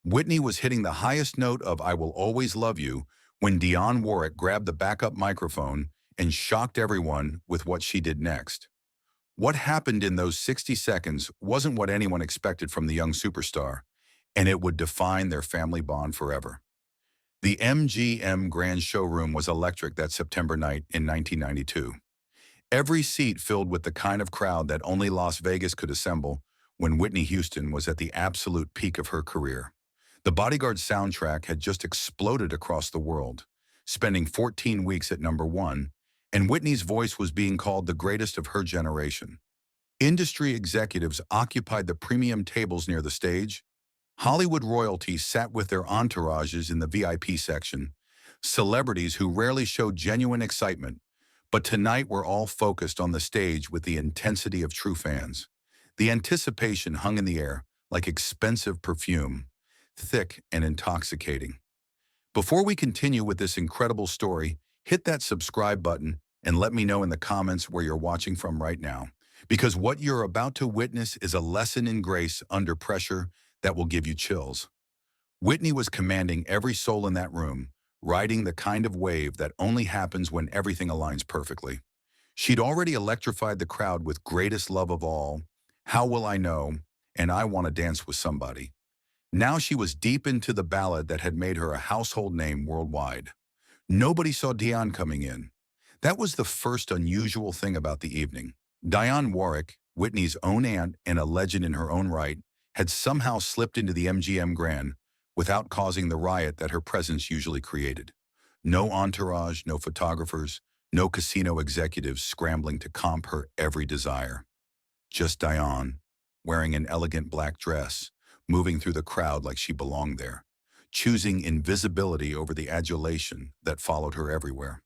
Whitney was hitting the highest note of I Will Always Love You when Dionne Warwick grabbed the backup microphone and shocked everyone with what she did next. What happened in those 60 seconds wasn't what anyone expected from the young superstar, and it would define their family bond forever. The MGM Grand showroom was electric that September night in 1992. Every seat filled with the kind of crowd that only Las Vegas could assemble when Whitney Houston was at the absolute peak of her career. The Bodyguard soundtrack had just exploded across the world, spending 14 weeks at #1, and Whitney's voice was being called the greatest of her generation. Industry executives occupied the premium tables near the stage. Hollywood royalty sat with their entourages in the VIP section, celebrities who rarely showed genuine excitement, but tonight were all focused on the stage with the intensity of true fans. The anticipation hung in the air like expensive perfume, thick and intoxicating. Before we continue with this incredible story, hit that subscribe button and let me know in the comments where you're watching from right now, because what you're about to witness is a lesson in grace under pressure that will give you chills. Whitney was commanding every soul in that room, riding the kind of wave that only happens when everything aligns perfectly. She'd already electrified the crowd with Greatest Love of All, How Will I Know, and I Want to Dance with Somebody. Now she was deep into the ballad that had made her a household name worldwide. Nobody saw Dionne coming in. That was the first unusual thing about the evening. Dionne Warwick, Whitney's own aunt and a legend in her own right, had somehow slipped into the MGM Grand without causing the riot that her presence usually created. No entourage, no photographers, no casino executives scrambling to comp her every desire. Just Dionne, wearing an elegant black dress, moving through the crowd like she belonged there, choosing invisibility over the adulation that followed her everywhere.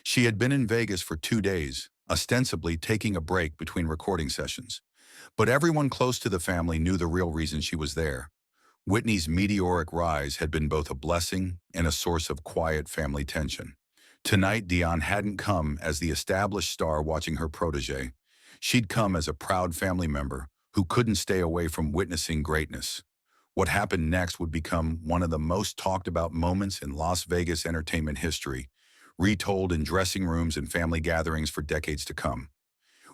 She had been in Vegas for 2 days, ostensibly taking a break between recording sessions. But everyone close to the family knew the real reason she was there. Whitney's meteoric rise had been both a blessing and a source of quiet family tension. Tonight, Dionne hadn't come as the established star watching her protege. She'd come as a proud family member who couldn't stay away from witnessing greatness. What happened next would become one of the most talked about moments in Las Vegas entertainment history, retold in dressing rooms and family gatherings for decades to come.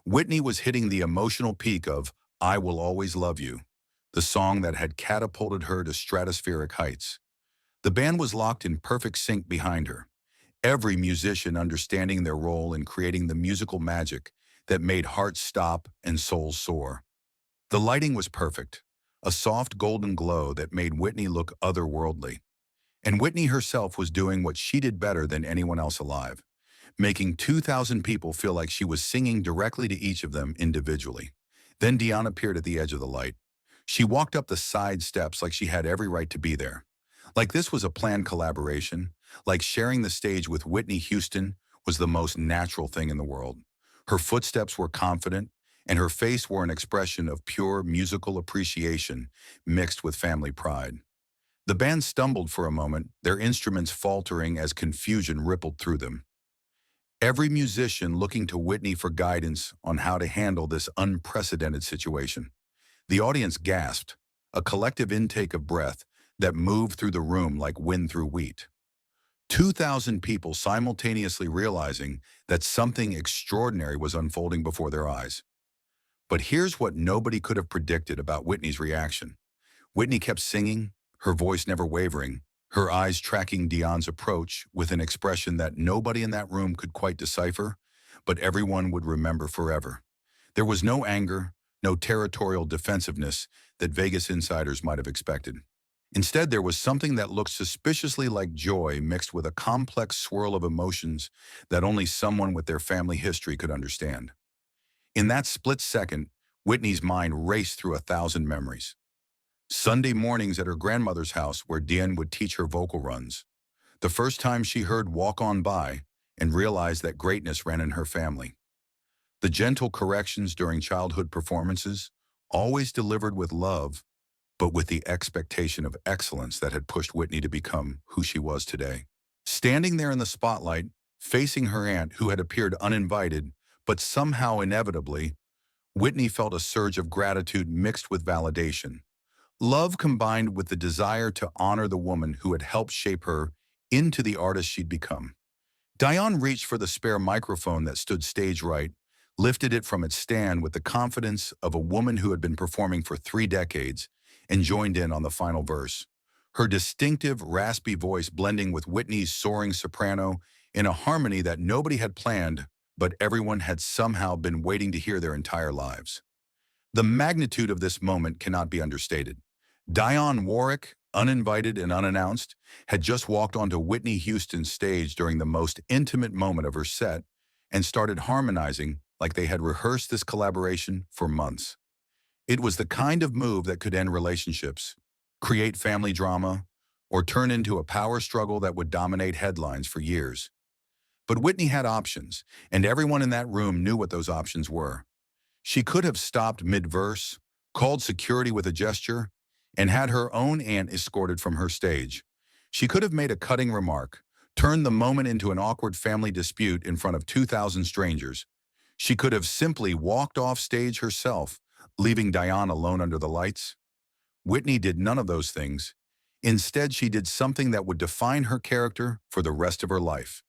Whitney was hitting the emotional peak of I Will Always Love You, the song that had catapulted her to stratospheric heights. The band was locked in perfect sync behind her, every musician understanding their role in creating the musical magic that made hearts stop and souls soar. The lighting was perfect, a soft golden glow that made Whitney look otherworldly. And Whitney herself was doing what she did better than anyone else alive, making 2,000 people feel like she was singing directly to each of them individually. Then Dionne appeared at the edge of the light. She walked up the side steps like she had every right to be there. Like this was a planned collaboration, like sharing the stage with Whitney Houston was the most natural thing in the world. Her footsteps were confident, and her face wore an expression of pure musical appreciation mixed with family pride. The band stumbled for a moment, their instruments faltering as confusion rippled through them. Every musician looking to Whitney for guidance on how to handle this unprecedented situation. The audience gasped, a collective intake of breath that moved through the room like wind through wheat. 2,000 people simultaneously realizing that something extraordinary was unfolding before their eyes. But here's what nobody could have predicted about Whitney's reaction. Whitney kept singing, her voice never wavering, her eyes tracking Dionne's approach with an expression that nobody in that room could quite decipher, but everyone would remember forever. There was no anger, no territorial defensiveness that Vegas insiders might have expected. Instead, there was something that looked suspiciously like joy mixed with a complex swirl of emotions that only someone with their family history could understand. In that split second, Whitney's mind raced through 1,000 memories. Sunday mornings at her grandmother's house where Dionne would teach her vocal runs. The first time she heard Walk On By and realized that greatness ran in her family. The gentle corrections during childhood performances, always delivered with love, but with the expectation of excellence that had pushed Whitney to become who she was today. Standing there in the spotlight, facing her aunt who had appeared uninvited, but somehow inevitably, Whitney felt a surge of gratitude mixed with validation. Love combined with the desire to honor the woman who had helped shape her into the artist she'd become. Dionne reached for the spare microphone that stood stage right, lifted it from its stand with the confidence of a woman who had been performing for 3 decades, and joined in on the final verse. Her distinctive, raspy voice blending with Whitney's soaring soprano in a harmony that nobody had planned, but everyone had somehow been waiting to hear their entire lives. The magnitude of this moment cannot be understated. Dionne Warwick, uninvited and unannounced, had just walked onto Whitney Houston's stage during the most intimate moment of her set and started harmonizing like they had rehearsed this collaboration for months. It was the kind of move that could end relationships, create family drama, or turn into a power struggle that would dominate headlines for years. But Whitney had options, and everyone in that room knew what those options were. She could have stopped mid-verse, called security with a gesture, and had her own aunt escorted from her stage. She could have made a cutting remark, turned the moment into an awkward family dispute in front of 2,000 strangers. She could have simply walked off stage herself, leaving Dionne alone under the lights. Whitney did none of those things. Instead, she did something that would define her character for the rest of her life.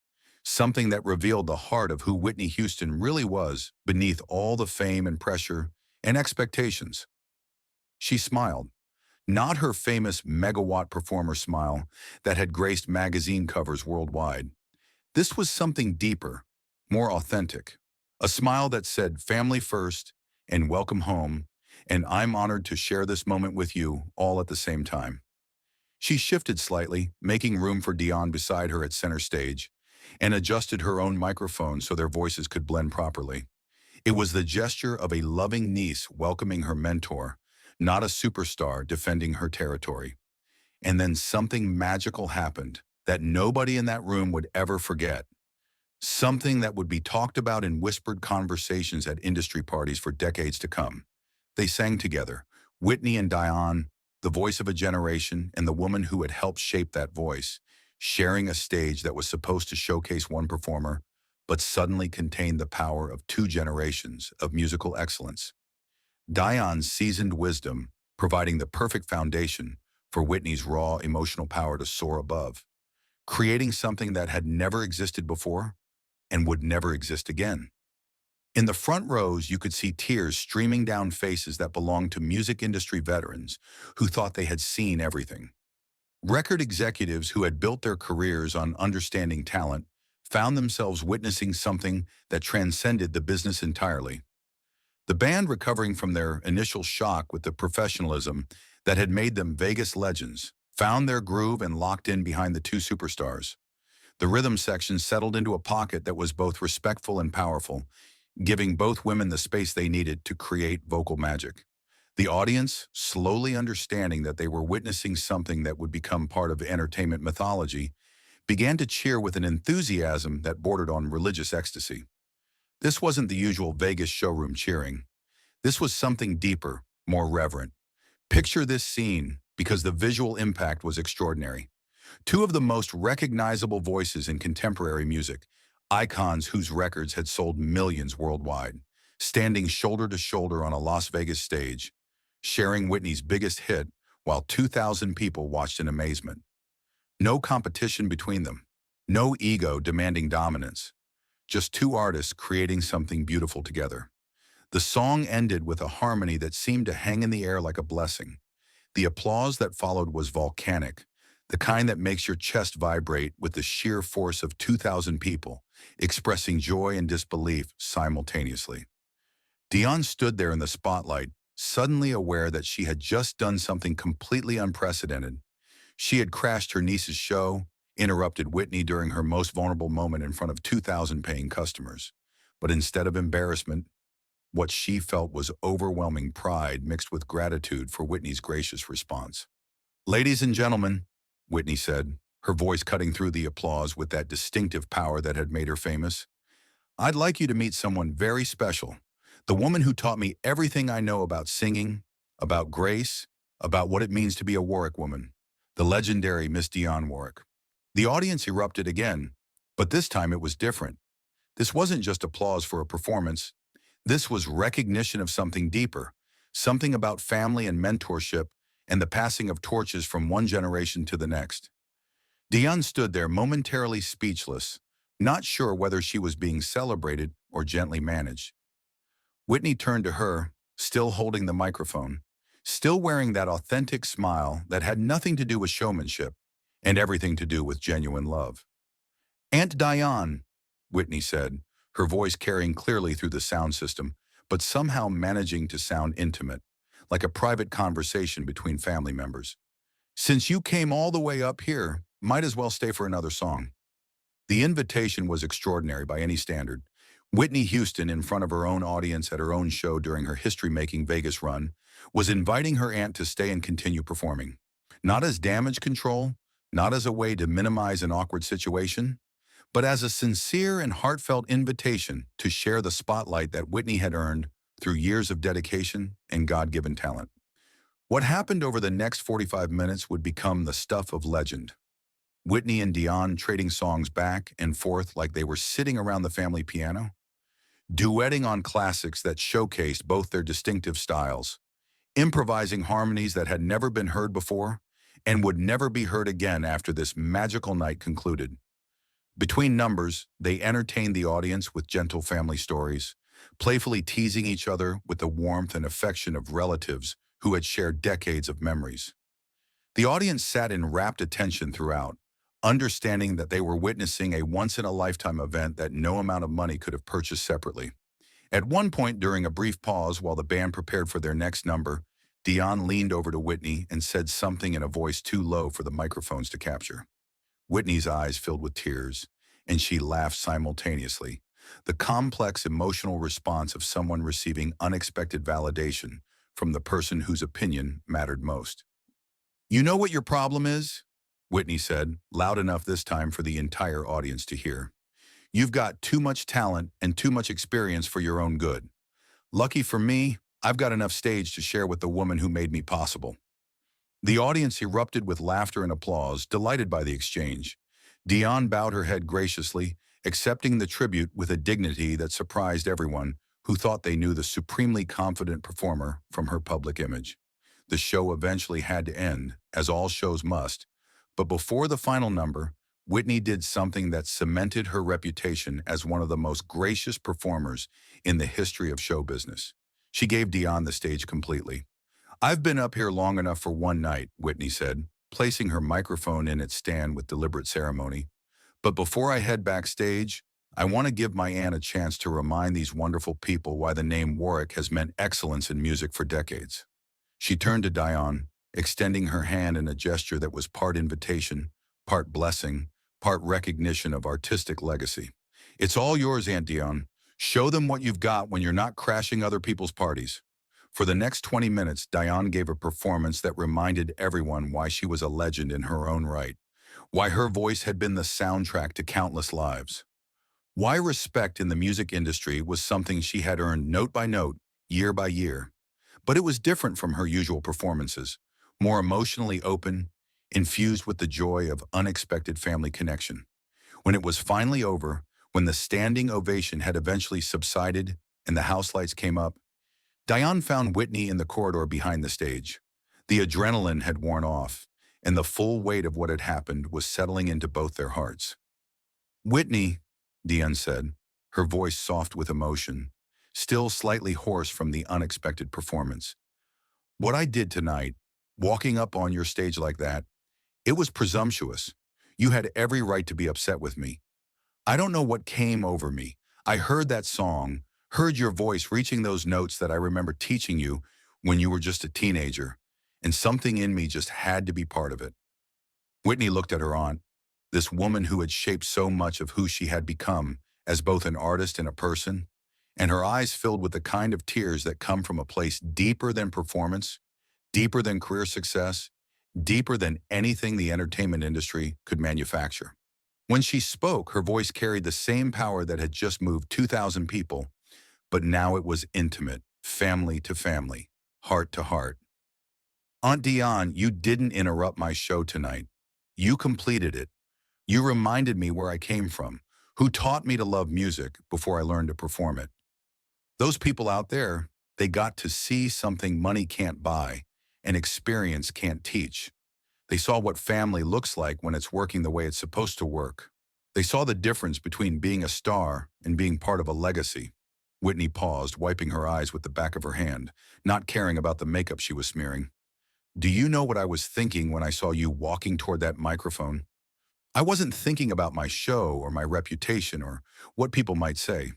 Something that revealed the heart of who Whitney Houston really was beneath all the fame and pressure and expectations. She smiled. Not her famous megawatt performer smile that had graced magazine covers worldwide. This was something deeper, more authentic. A smile that said family first and welcome home, and I'm honored to share this moment with you all at the same time. She shifted slightly, making room for Dionne beside her at center stage, and adjusted her own microphone so their voices could blend properly. It was the gesture of a loving niece welcoming her mentor, not a superstar defending her territory. And then something magical happened that nobody in that room would ever forget. Something that would be talked about in whispered conversations at industry parties for decades to come. They sang together, Whitney and Dionne, the voice of a generation and the woman who had helped shape that voice, sharing a stage that was supposed to showcase one performer, but suddenly contained the power of 2 generations of musical excellence. Dionne's seasoned wisdom providing the perfect foundation for Whitney's raw emotional power to soar above, creating something that had never existed before and would never exist again. In the front rows, you could see tears streaming down faces that belonged to music industry veterans who thought they had seen everything. Record executives who had built their careers on understanding talent found themselves witnessing something that transcended the business entirely. The band, recovering from their initial shock with the professionalism that had made them Vegas legends, found their groove and locked in behind the 2 superstars. The rhythm section settled into a pocket that was both respectful and powerful, giving both women the space they needed to create vocal magic. The audience, slowly understanding that they were witnessing something that would become part of entertainment mythology, began to cheer with an enthusiasm that bordered on religious ecstasy. This wasn't the usual Vegas showroom cheering. This was something deeper, more reverent. Picture this scene, because the visual impact was extraordinary. 2 of the most recognizable voices in contemporary music, icons whose records had sold millions worldwide, standing shoulder to shoulder on a Las Vegas stage, sharing Whitney's biggest hit while 2,000 people watched in amazement. No competition between them, no ego demanding dominance, just 2 artists creating something beautiful together. The song ended with a harmony that seemed to hang in the air like a blessing. The applause that followed was volcanic, the kind that makes your chest vibrate with the sheer force of 2,000 people, expressing joy and disbelief simultaneously. Dionne stood there in the spotlight, suddenly aware that she had just done something completely unprecedented. She had crashed her niece's show, interrupted Whitney during her most vulnerable moment in front of 2,000 paying customers. But instead of embarrassment, what she felt was overwhelming pride mixed with gratitude for Whitney's gracious response. "Ladies and gentlemen," Whitney said, her voice cutting through the applause with that distinctive power that had made her famous, "I'd like you to meet someone very special. The woman who taught me everything I know about singing, about grace, about what it means to be a Warwick woman, the legendary Miss Dionne Warwick." The audience erupted again, but this time it was different. This wasn't just applause for a performance. This was recognition of something deeper, something about family and mentorship, and the passing of torches from one generation to the next. Dionne stood there momentarily speechless, not sure whether she was being celebrated or gently managed. Whitney turned to her, still holding the microphone, still wearing that authentic smile that had nothing to do with showmanship and everything to do with genuine love. "Aunt Dionne," Whitney said, her voice carrying clearly through the sound system, but somehow managing to sound intimate, like a private conversation between family members. "Since you came all the way up here, might as well stay for another song." The invitation was extraordinary by any standard. Whitney Houston, in front of her own audience at her own show during her history-making Vegas run, was inviting her aunt to stay and continue performing. Not as damage control, not as a way to minimize an awkward situation, but as a sincere and heartfelt invitation to share the spotlight that Whitney had earned through years of dedication and God-given talent. What happened over the next 45 minutes would become the stuff of legend. Whitney and Dionne trading songs back and forth like they were sitting around the family piano, duetting on classics that showcased both their distinctive styles, improvising harmonies that had never been heard before and would never be heard again after this magical night concluded. Between numbers, they entertained the audience with gentle family stories, playfully teasing each other with the warmth and affection of relatives who had shared decades of memories. The audience sat in rapt attention throughout, understanding that they were witnessing a once-in-a-lifetime event that no amount of money could have purchased separately. At one point during a brief pause while the band prepared for their next number, Dionne leaned over to Whitney and said something in a voice too low for the microphones to capture. Whitney's eyes filled with tears, and she laughed simultaneously, the complex emotional response of someone receiving unexpected validation from the person whose opinion mattered most. "You know what your problem is?" Whitney said, loud enough this time for the entire audience to hear. "You've got too much talent and too much experience for your own good. Lucky for me, I've got enough stage to share with the woman who made me possible." The audience erupted with laughter and applause, delighted by the exchange. Dionne bowed her head graciously, accepting the tribute with a dignity that surprised everyone who thought they knew the supremely confident performer from her public image. The show eventually had to end, as all shows must, but before the final number, Whitney did something that cemented her reputation as one of the most gracious performers in the history of show business. She gave Dionne the stage completely. "I've been up here long enough for one night," Whitney said, placing her microphone in its stand with deliberate ceremony. "But before I head backstage, I want to give my aunt a chance to remind these wonderful people why the name Warwick has meant excellence in music for decades." She turned to Dionne, extending her hand in a gesture that was part invitation, part blessing, part recognition of artistic legacy. "It's all yours, Aunt Dionne. Show them what you've got when you're not crashing other people's parties." For the next 20 minutes, Dionne gave a performance that reminded everyone why she was a legend in her own right, why her voice had been the soundtrack to countless lives, why respect in the music industry was something she had earned note by note, year by year. But it was different from her usual performances, more emotionally open, infused with the joy of unexpected family connection. When it was finally over, when the standing ovation had eventually subsided and the house lights came up, Dionne found Whitney in the corridor behind the stage. The adrenaline had worn off, and the full weight of what had happened was settling into both their hearts. "Whitney," Dionne said, her voice soft with emotion, still slightly hoarse from the unexpected performance. "What I did tonight, walking up on your stage like that, it was presumptuous. You had every right to be upset with me. I don't know what came over me. I heard that song, heard your voice reaching those notes that I remember teaching you when you were just a teenager, and something in me just had to be part of it." Whitney looked at her aunt, this woman who had shaped so much of who she had become as both an artist and a person, and her eyes filled with the kind of tears that come from a place deeper than performance, deeper than career success, deeper than anything the entertainment industry could manufacture. When she spoke, her voice carried the same power that had just moved 2,000 people, but now it was intimate, family to family, heart to heart. "Aunt Dionne, you didn't interrupt my show tonight. You completed it. You reminded me where I came from, who taught me to love music before I learned to perform it. Those people out there, they got to see something money can't buy, and experience can't teach. They saw what family looks like when it's working the way it's supposed to work. They saw the difference between being a star and being part of a legacy. Whitney paused, wiping her eyes with the back of her hand, not caring about the makeup she was smearing. Do you know what I was thinking when I saw you walking toward that microphone? I wasn't thinking about my show or my reputation or what people might say.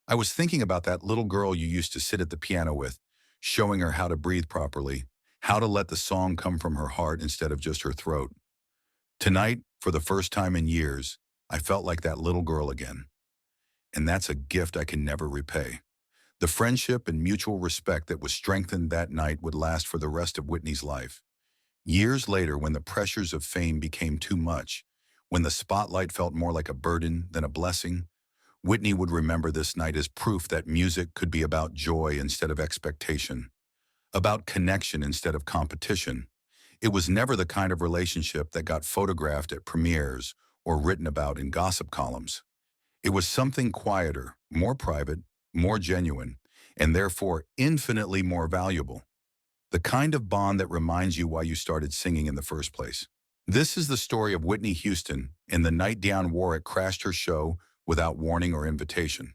I was thinking about that little girl you used to sit at the piano with, showing her how to breathe properly, how to let the song come from her heart instead of just her throat. Tonight, for the first time in years, I felt like that little girl again. And that's a gift I can never repay. The friendship and mutual respect that was strengthened that night would last for the rest of Whitney's life. Years later, when the pressures of fame became too much, when the spotlight felt more like a burden than a blessing, Whitney would remember this night as proof that music could be about joy instead of expectation, about connection instead of competition. It was never the kind of relationship that got photographed at premieres or written about in gossip columns. It was something quieter, more private, more genuine, and therefore infinitely more valuable. The kind of bond that reminds you why you started singing in the first place. This is the story of Whitney Houston and the night Dionne Warwick crashed her show without warning or invitation.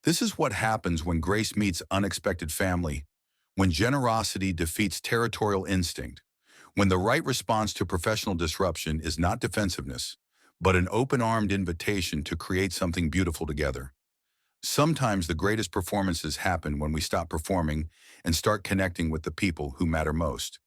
This is what happens when grace meets unexpected family, when generosity defeats territorial instinct, when the right response to professional disruption is not defensiveness, but an open-armed invitation to create something beautiful together. Sometimes the greatest performances happen when we stop performing and start connecting with the people who matter most.